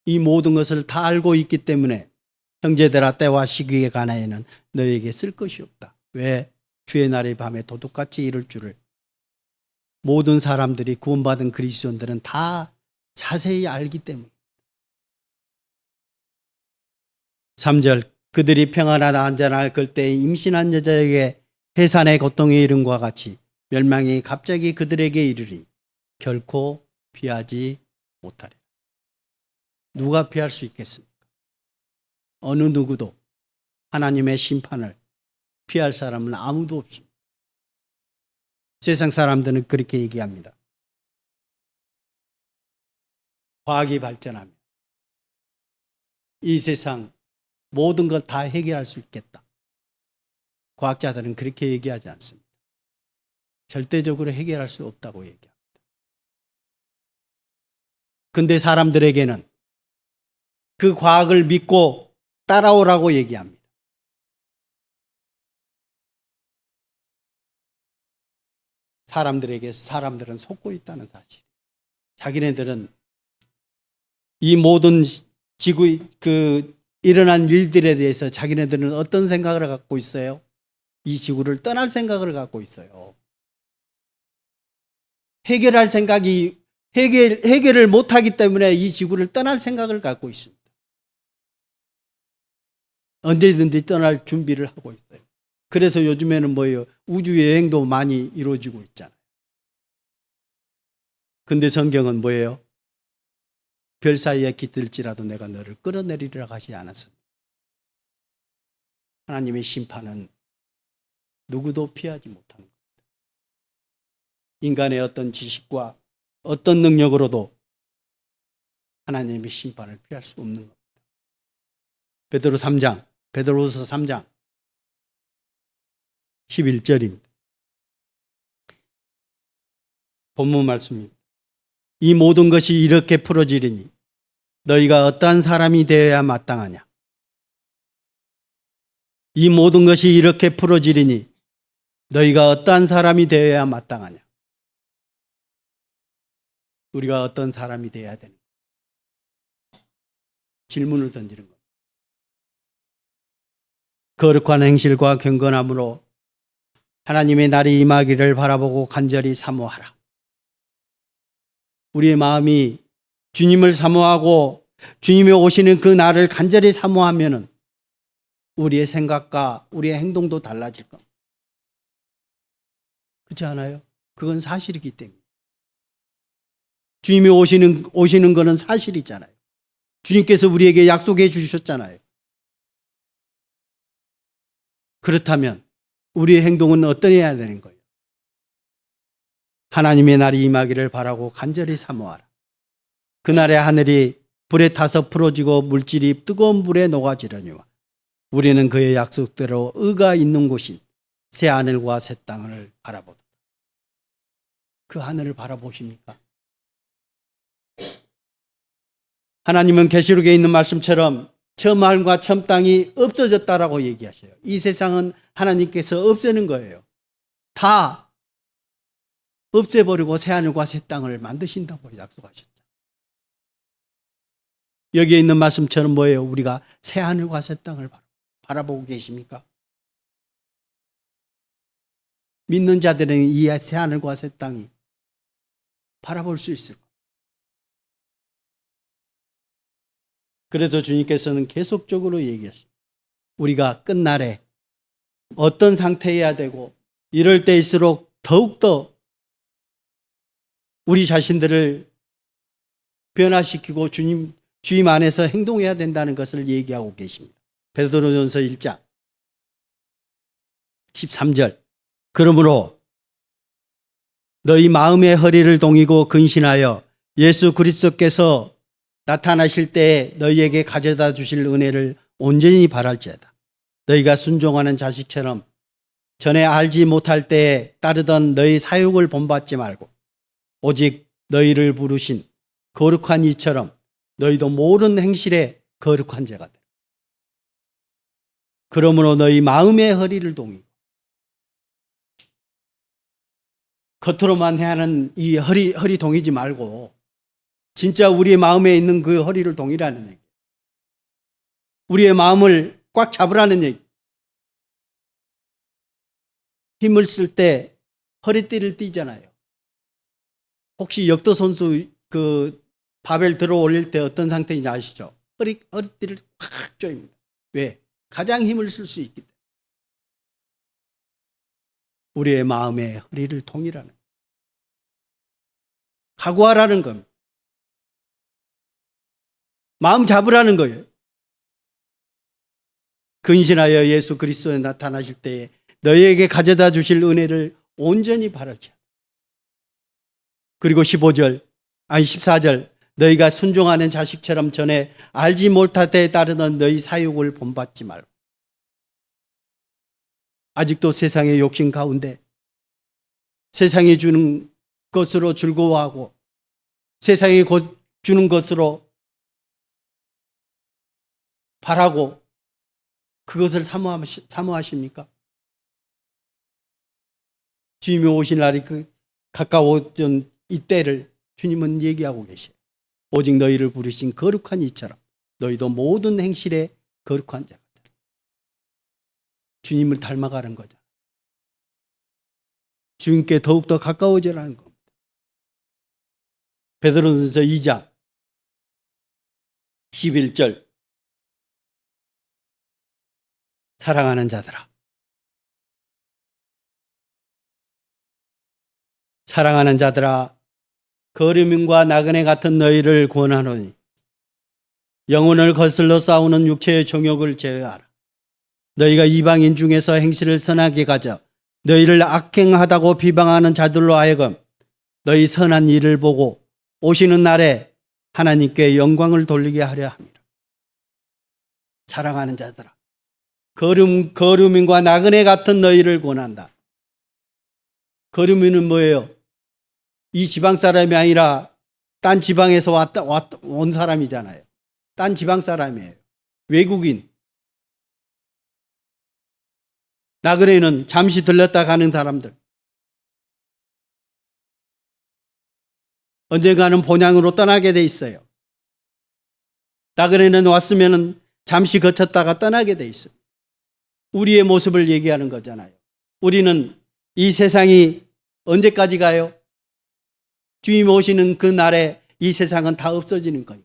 이 모든 것을 다 알고 있기 때문에 형제들아 때와 시기에 관하여는 너에게 쓸 것이 없다. 왜? 주의 날의 밤에 도둑같이 이룰 줄을 모든 사람들이 구원받은 그리스도인들은 다 자세히 알기 때문에. 3절 그들이 평안하다 안전할 그때에 임신한 여자에게 해산의 고통에 이름과 같이 멸망이 갑자기 그들에게 이르리 결코 피하지 못하리라. 누가 피할 수 있겠습니까? 어느 누구도 하나님의 심판을 피할 사람은 아무도 없습니다. 세상 사람들은 그렇게 얘기합니다. 과학이 발전하면 이 세상 모든 걸 다 해결할 수 있겠다. 과학자들은 그렇게 얘기하지 않습니다. 절대적으로 해결할 수 없다고 얘기합니다. 근데 사람들에게는 그 과학을 믿고 따라오라고 얘기합니다. 사람들은 속고 있다는 사실. 자기네들은 이 모든 지구 일어난 일들에 대해서 자기네들은 어떤 생각을 갖고 있어요? 이 지구를 떠날 생각을 갖고 있어요. 해결할 생각이 해결을 못하기 때문에 이 지구를 떠날 생각을 갖고 있습니다. 언제든지 떠날 준비를 하고 있어요. 그래서 요즘에는 뭐예요? 우주 여행도 많이 이루어지고 있잖아요. 근데 성경은 뭐예요? 별 사이에 깃들지라도 내가 너를 끌어내리리라 하지 않았습니다. 하나님의 심판은 누구도 피하지 못하는 겁니다. 인간의 어떤 지식과 어떤 능력으로도 하나님의 심판을 피할 수 없는 겁니다. 베드로후서 3장 11절입니다. 본문 말씀입니다. 이 모든 것이 이렇게 풀어지리니 너희가 어떠한 사람이 되어야 마땅하냐. 이 모든 것이 이렇게 풀어지리니 너희가 어떠한 사람이 되어야 마땅하냐. 우리가 어떤 사람이 되어야 되는 질문을 던지는 겁니다. 거룩한 행실과 경건함으로 하나님의 날이 임하기를 바라보고 간절히 사모하라. 우리의 마음이 주님을 사모하고 주님이 오시는 그 날을 간절히 사모하면은 우리의 생각과 우리의 행동도 달라질 겁니다. 그렇지 않아요? 그건 사실이기 때문에. 주님이 오시는 거는 사실이잖아요. 주님께서 우리에게 약속해 주셨잖아요. 그렇다면 우리의 행동은 어떠해야 되는 거예요? 하나님의 날이 임하기를 바라고 간절히 사모하라. 그날에 하늘이 불에 타서 풀어지고 물질이 뜨거운 불에 녹아지려니와 우리는 그의 약속대로 의가 있는 곳인 새 하늘과 새 땅을 바라보다. 그 하늘을 바라보십니까? 하나님은 계시록에 있는 말씀처럼 처음 하늘과 처음 땅이 없어졌다라고 얘기하셔요. 이 세상은 하나님께서 없애는 거예요. 다 없애버리고 새 하늘과 새 땅을 만드신다고 약속하셨죠. 여기에 있는 말씀처럼 뭐예요? 우리가 새 하늘과 새 땅을 바라보고 계십니까? 믿는 자들은 이 새 하늘과 새 땅이 바라볼 수 있을 거예요. 그래서 주님께서는 계속적으로 얘기하십니다. 우리가 끝날에 어떤 상태여야 되고 이럴 때일수록 더욱더 우리 자신들을 변화시키고 주님 안에서 행동해야 된다는 것을 얘기하고 계십니다. 베드로전서 1장 13절 그러므로 너희 마음의 허리를 동이고 근신하여 예수 그리스도께서 나타나실 때에 너희에게 가져다 주실 은혜를 온전히 바랄지어다. 너희가 순종하는 자식처럼 전에 알지 못할 때에 따르던 너희 사욕을 본받지 말고 오직 너희를 부르신 거룩한 이처럼 너희도 모든 행실에 거룩한 자가 되라. 그러므로 너희 마음의 허리를 동이고 겉으로만 하는 이 허리 동이지 말고 진짜 우리의 마음에 있는 그 허리를 동이라는 얘기. 우리의 마음을 꽉 잡으라는 얘기. 힘을 쓸 때 허리띠를 띠잖아요. 혹시 역도 선수 그 바벨 들어 올릴 때 어떤 상태인지 아시죠? 허리띠를 꽉 조입니다. 왜? 가장 힘을 쓸 수 있기 때문에. 우리의 마음의 허리를 동이라는 거예요. 각오하라는 겁니다. 마음 잡으라는 거예요. 근신하여 예수 그리스도에 나타나실 때에 너희에게 가져다 주실 은혜를 온전히 바라자. 그리고 14절 너희가 순종하는 자식처럼 전에 알지 못할 때에 따르던 너희 사육을 본받지 말고. 아직도 세상의 욕심 가운데 세상이 주는 것으로 즐거워하고 세상이 주는 것으로 바라고 그것을 사모하십니까? 주님이 오실 날이 가까워진 이때를 주님은 얘기하고 계세요. 오직 너희를 부르신 거룩한 이처럼 너희도 모든 행실에 거룩한 자가 되라. 주님을 닮아가는 거죠. 주님께 더욱더 가까워지라는 겁니다. 베드로전서 2장 11절 사랑하는 자들아, 사랑하는 자들아, 거류민과 나그네 같은 너희를 권하노니 영혼을 거슬러 싸우는 육체의 정욕을 제어하라. 너희가 이방인 중에서 행실을 선하게 가져 너희를 악행하다고 비방하는 자들로 하여금 너희 선한 일을 보고 오시는 날에 하나님께 영광을 돌리게 하려 합니다. 사랑하는 자들아, 거류민과 나그네 같은 너희를 권한다. 거류민은 뭐예요? 이 지방 사람이 아니라 딴 지방에서 온 사람이잖아요. 딴 지방 사람이에요. 외국인. 나그네는 잠시 들렀다 가는 사람들. 언젠가는 본향으로 떠나게 돼 있어요. 나그네는 왔으면 잠시 거쳤다가 떠나게 돼 있어요. 우리의 모습을 얘기하는 거잖아요. 우리는 이 세상이 언제까지 가요? 주님 오시는 그 날에 이 세상은 다 없어지는 거예요.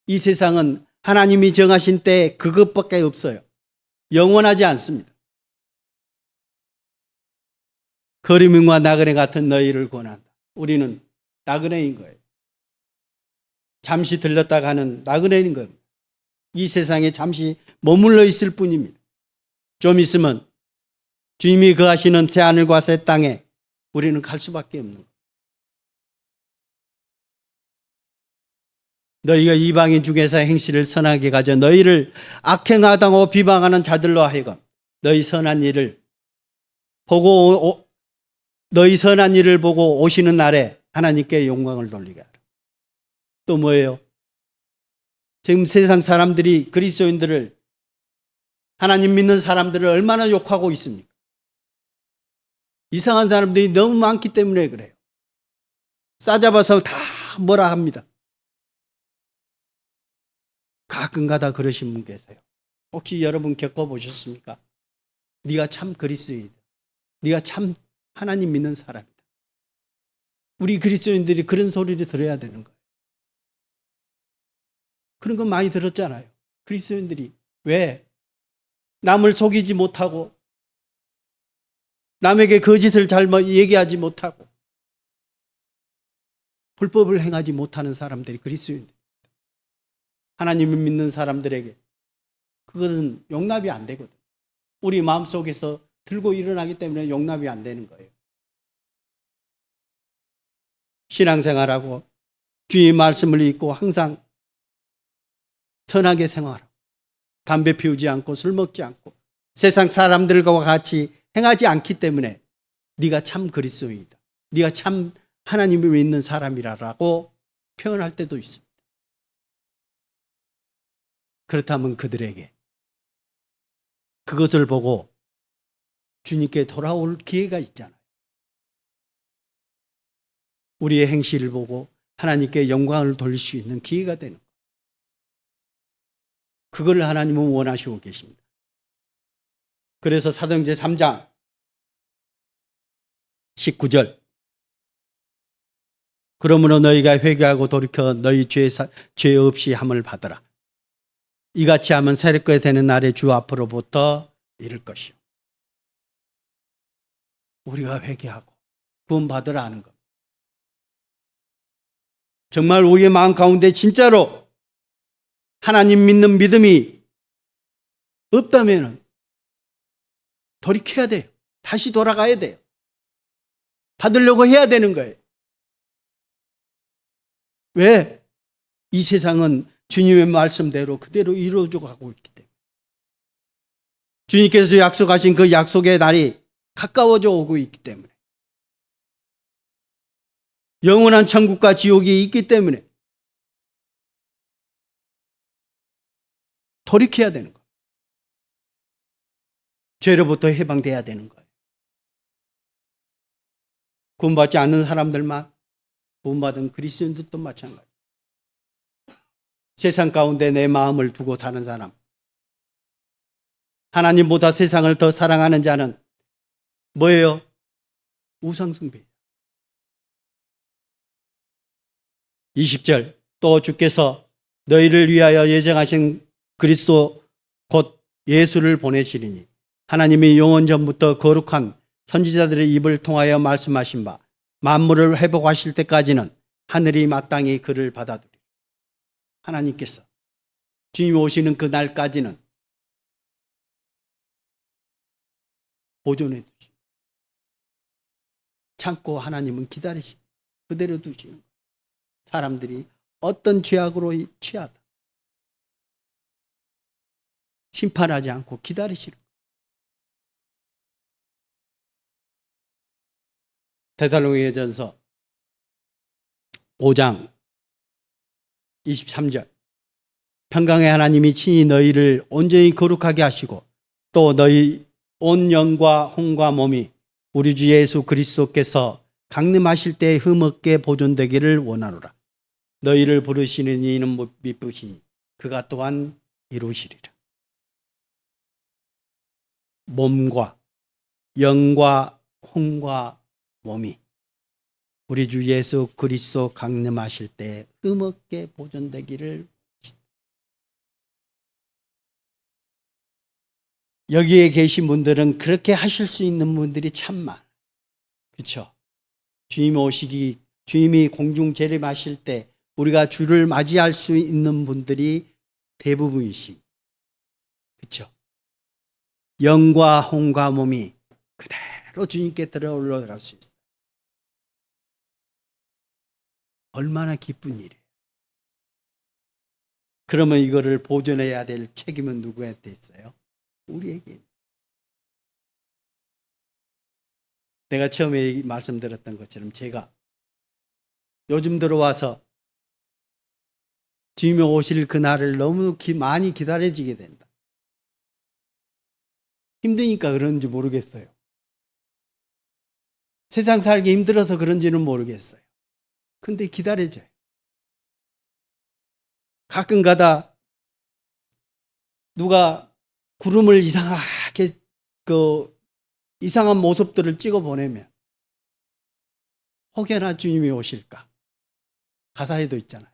이 세상은 하나님이 정하신 때 그것밖에 없어요. 영원하지 않습니다. 거류민과 나그네 같은 너희를 권한다. 우리는 나그네인 거예요. 잠시 들렀다 가는 나그네인 거예요. 이 세상에 잠시 머물러 있을 뿐입니다. 좀 있으면 주님이 거하시는 새하늘과 새 땅에 우리는 갈 수밖에 없는 거예요. 너희가 이방인 중에서 행실을 선하게 가져 너희를 악행하다고 비방하는 자들로 하여금 너희 선한 일을 보고 오시는 날에 하나님께 영광을 돌리게 하라. 또 뭐예요? 지금 세상 사람들이 그리스도인들을, 하나님 믿는 사람들을 얼마나 욕하고 있습니까? 이상한 사람들이 너무 많기 때문에 그래요. 싸잡아서 다 뭐라 합니다. 가끔가다 그러신 분 계세요. 혹시 여러분 겪어보셨습니까? 네가 참 그리스도인이다. 네가 참 하나님 믿는 사람이다. 우리 그리스도인들이 그런 소리를 들어야 되는 거예요. 그런 건 많이 들었잖아요. 그리스도인들이. 왜? 남을 속이지 못하고 남에게 거짓을 잘 얘기하지 못하고 불법을 행하지 못하는 사람들이 그리스도인들. 하나님을 믿는 사람들에게 그것은 용납이 안 되거든. 우리 마음속에서 들고 일어나기 때문에 용납이 안 되는 거예요. 신앙생활하고 주의 말씀을 읽고 항상 선하게 생활하고 담배 피우지 않고 술 먹지 않고 세상 사람들과 같이 행하지 않기 때문에 네가 참 그리스도인이다. 네가 참 하나님을 믿는 사람이라고 표현할 때도 있습니다. 그렇다면 그들에게 그것을 보고 주님께 돌아올 기회가 있잖아요. 우리의 행실을 보고 하나님께 영광을 돌릴 수 있는 기회가 되는 거예요. 그걸 하나님은 원하시고 계십니다. 그래서 사도행전 3장 19절 그러므로 너희가 회개하고 돌이켜 너희 죄 없이 함을 받으라. 이같이 하면 새롭게 되는 날에 주 앞으로부터 이를 것이요. 우리가 회개하고 구원받으라 하는 것. 정말 우리의 마음 가운데 진짜로 하나님 믿는 믿음이 없다면 돌이켜야 돼요. 다시 돌아가야 돼요. 받으려고 해야 되는 거예요. 왜? 이 세상은 주님의 말씀대로 그대로 이루어져 가고 있기 때문에. 주님께서 약속하신 그 약속의 날이 가까워져 오고 있기 때문에. 영원한 천국과 지옥이 있기 때문에 돌이켜야 되는 거예요. 죄로부터 해방돼야 되는 거예요. 구원받지 않는 사람들만, 구원받은 그리스도인들도 마찬가지. 세상 가운데 내 마음을 두고 사는 사람, 하나님보다 세상을 더 사랑하는 자는 뭐예요? 우상숭배. 20절 또 주께서 너희를 위하여 예정하신 그리스도 곧 예수를 보내시리니 하나님이 영원 전부터 거룩한 선지자들의 입을 통하여 말씀하신 바 만물을 회복하실 때까지는 하늘이 마땅히 그를 받아들이리. 하나님께서 주님이 오시는 그 날까지는 보존해 두시고 참고 하나님은 기다리시고 그대로 두시는 거예요. 사람들이 어떤 죄악으로 취하다 심판하지 않고 기다리시는 거예요. 데살로니가전서 5장 23절 평강의 하나님이 친히 너희를 온전히 거룩하게 하시고 또 너희 온 영과 혼과 몸이 우리 주 예수 그리스도께서 강림하실 때 흠없게 보존되기를 원하노라. 너희를 부르시는 이는 미쁘시니 그가 또한 이루시리라. 몸과 영과 혼과 몸이 우리 주 예수 그리스도 강림하실 때 흠없게 보존되기를. 여기에 계신 분들은 그렇게 하실 수 있는 분들이 참 많아요. 그렇죠? 주님이 공중 재림하실 때 우리가 주를 맞이할 수 있는 분들이 대부분이시. 그렇죠? 영과 혼과 몸이 그대로 주님께 들어 올라갈 수 있어요. 얼마나 기쁜 일이에요. 그러면 이거를 보존해야 될 책임은 누구한테 있어요? 우리에게. 내가 처음에 말씀드렸던 것처럼 제가 요즘 들어와서 주님이 오실 그날을 너무 많이 기다려지게 된다. 힘드니까 그런지 모르겠어요. 세상 살기 힘들어서 그런지는 모르겠어요. 근데 기다려져요. 가끔 가다 누가 구름을 이상하게 이상한 모습들을 찍어 보내면 혹여나 주님이 오실까? 가사에도 있잖아요.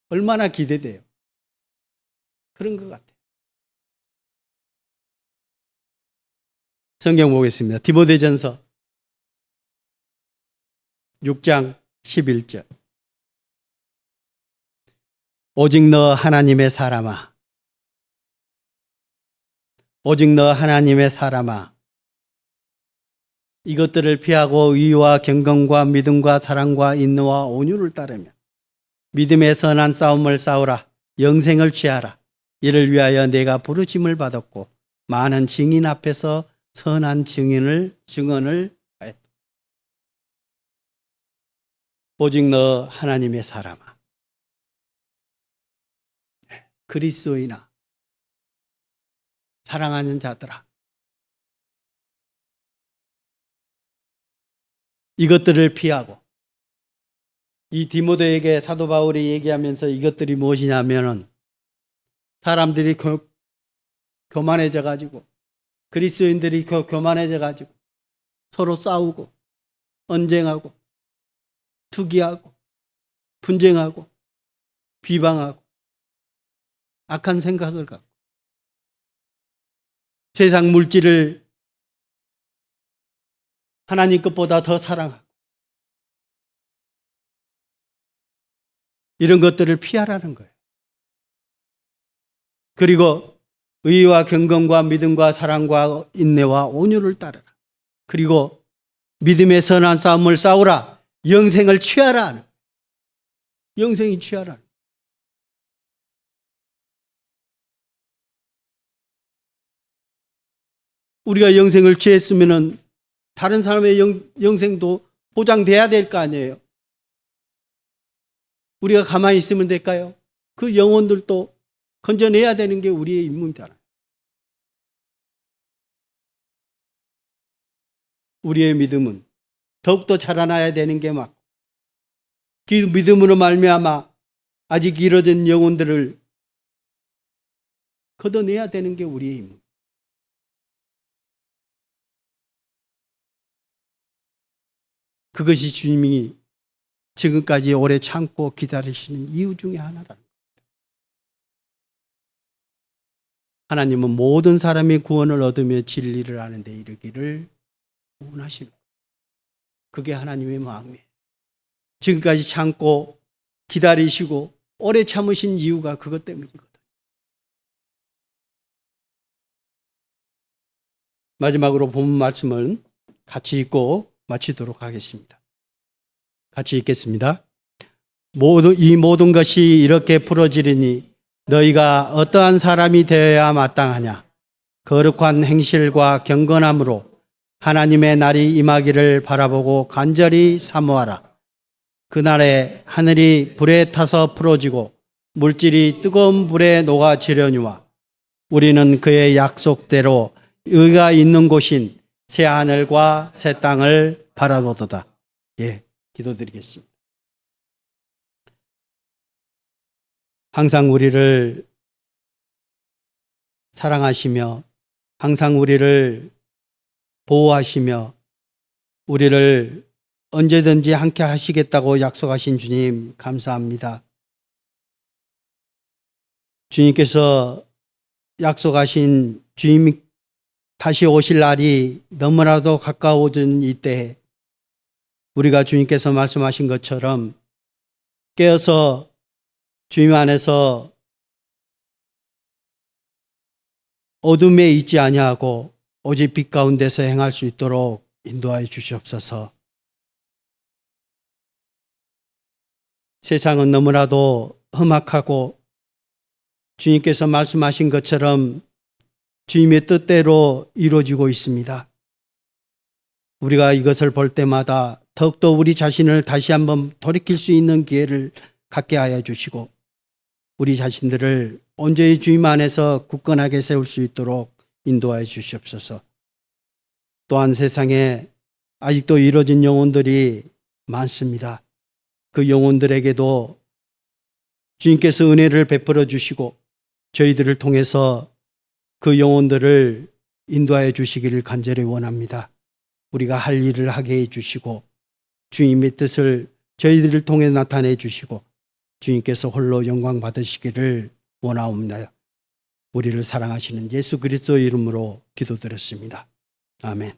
얼마나 기대돼요. 그런 것 같아요. 성경 보겠습니다. 디모데전서 6장 11절. 오직 너 하나님의 사람아. 오직 너 하나님의 사람아. 이것들을 피하고 의와 경건과 믿음과 사랑과 인내와 온유를 따르며 믿음의 선한 싸움을 싸우라. 영생을 취하라. 이를 위하여 내가 부르심을 받았고 많은 증인 앞에서 선한 증언을 하였다. 오직 너 하나님의 사람아. 그리스도인아, 사랑하는 자들아, 이것들을 피하고, 이 디모데에게 사도 바울이 얘기하면서 이것들이 무엇이냐면은 사람들이 교만해져 가지고, 그리스도인들이 교만해져 가지고 서로 싸우고 언쟁하고 투기하고 분쟁하고 비방하고 악한 생각을 갖고 세상 물질을 하나님 것보다 더 사랑하고 이런 것들을 피하라는 거예요. 그리고 의와 경건과 믿음과 사랑과 인내와 온유를 따르라. 그리고 믿음의 선한 싸움을 싸우라. 영생을 취하라. 영생이 취하라. 우리가 영생을 취했으면 다른 사람의 영생도 보장돼야 될 거 아니에요. 우리가 가만히 있으면 될까요? 그 영혼들도 건져내야 되는 게 우리의 임무입니다. 우리의 믿음은 더욱더 자라나야 되는 게 맞고, 그 믿음으로 말미암아 아직 이뤄진 영혼들을 걷어내야 되는 게 우리의 임무. 그것이 주님이 지금까지 오래 참고 기다리시는 이유 중에 하나라는 겁니다. 하나님은 모든 사람이 구원을 얻으며 진리를 아는 데 이르기를 원하시는 거예요. 그게 하나님의 마음이에요. 지금까지 참고 기다리시고 오래 참으신 이유가 그것 때문이거든요. 마지막으로 본 말씀은 같이 읽고 마치도록 하겠습니다. 같이 읽겠습니다. 이 모든 것이 이렇게 풀어지리니 너희가 어떠한 사람이 되어야 마땅하냐? 거룩한 행실과 경건함으로 하나님의 날이 임하기를 바라보고 간절히 사모하라. 그날에 하늘이 불에 타서 풀어지고 물질이 뜨거운 불에 녹아지려니와 우리는 그의 약속대로 의가 있는 곳인 새 하늘과 새 땅을 바라보도다. 예, 기도드리겠습니다. 항상 우리를 사랑하시며 항상 우리를 보호하시며 우리를 언제든지 함께 하시겠다고 약속하신 주님 감사합니다. 주님께서 약속하신 주님이 다시 오실 날이 너무나도 가까워진 이때에 우리가 주님께서 말씀하신 것처럼 깨어서 주님 안에서 어둠에 있지 아니하고 오직 빛 가운데서 행할 수 있도록 인도하여 주시옵소서. 세상은 너무나도 험악하고 주님께서 말씀하신 것처럼 주님의 뜻대로 이루어지고 있습니다. 우리가 이것을 볼 때마다 더욱더 우리 자신을 다시 한번 돌이킬 수 있는 기회를 갖게 하여 주시고 우리 자신들을 온전히 주님 안에서 굳건하게 세울 수 있도록 인도하여 주시옵소서. 또한 세상에 아직도 이루어진 영혼들이 많습니다. 그 영혼들에게도 주님께서 은혜를 베풀어 주시고 저희들을 통해서 그 영혼들을 인도하여 주시기를 간절히 원합니다. 우리가 할 일을 하게 해주시고 주님의 뜻을 저희들을 통해 나타내 주시고 주님께서 홀로 영광 받으시기를 원하옵나요. 우리를 사랑하시는 예수 그리스도 이름으로 기도드렸습니다. 아멘.